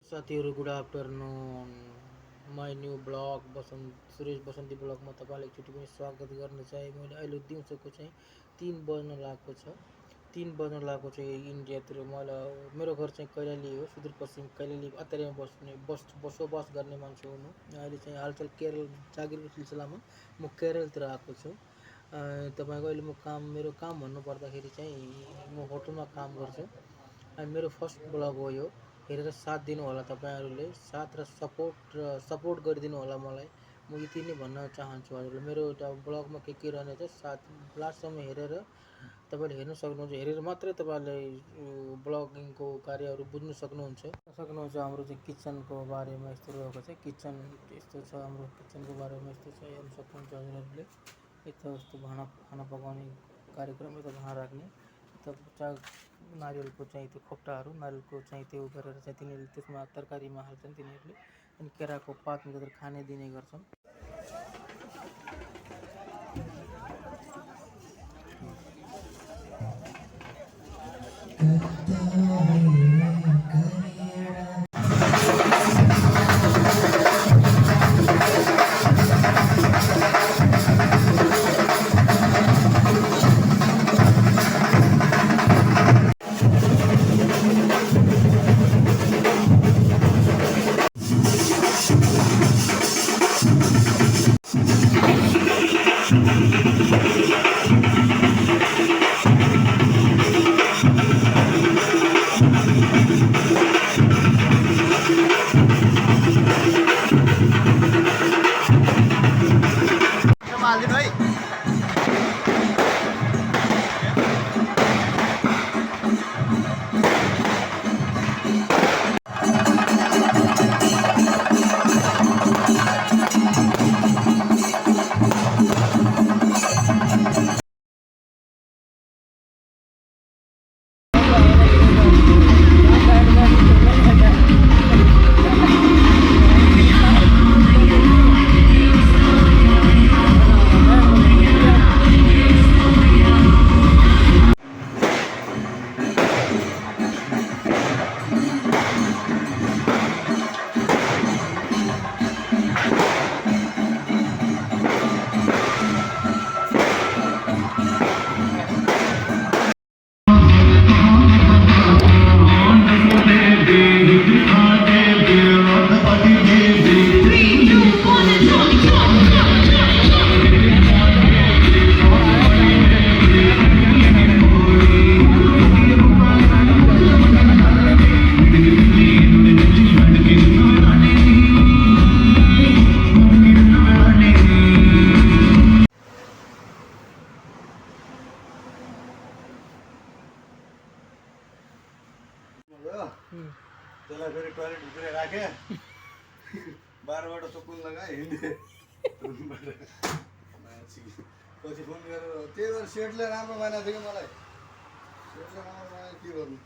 साथीहरू good afternoon my new blog Suresh Basanti ब्लगमा तपाईँलाई एकचोटि पनि स्वागत गर्न चाहे। मैले अहिले दिउँसोको चाहिँ 3 बज्न लागेको छ। 3 बज्न लागेको चाहिँ इन्डियातिर। मेरो घर चाहिँ कैलाली हो, सुदूरपश्चिम कैलाली अत्तरियामा बसोबास गर्ने मान्छे हुनु। अहिले चाहिँ हालचाल केरल जागिरको सिलसिलामा म केरलतिर आएको छु। तपाईँको अहिले मेरो काम भन्नुपर्दाखेरि चाहिँ म होटलमा काम गर्छु अनि मेरो फर्स्ट ब्लग हो यो। हेरेर साथ दिनु होला तपाईँहरूले, साथ र सपोर्ट गरिदिनु होला मलाई। म यति नै भन्न चाहन्छु हजुरले। मेरो एउटा ब्लगमा के रहनेछ, साथ लास्टसम्म हेरेर तपाईँले हेर्न सक्नुहुन्छ। हेरेर मात्रै तपाईँहरूले ब्लगिङको कार्यहरू बुझ्नु सक्नुहुन्छ। हाम्रो चाहिँ किचनको बारेमा यस्तो रहेको छ। किचन यस्तो छ, हाम्रो किचनको बारेमा यस्तो छ, हेर्न सक्नुहुन्छ हजुरहरूले। यस्तो खाना पकाउने कार्यक्रम, यता भाँडा राख्ने, यता नारियलको चाहिँ त्यो खोक्टाहरू, नारियलको चाहिँ त्यो गरेर चाहिँ तिनीहरूले त्यसमा तरकारीमा हाल्छन् तिनीहरूले। अनि केराको पातमा गरेर खाने दिने गर्छन्। त्यसलाई फेरि टोयलेट भित्र राखे 12बाट सकुन लगाए हिँडे पछि फोन गरेर त्यही भएर सेटले राम्रो बनाएको थियो कि मलाई। सेटले राम्रो बनायो के गर्नु।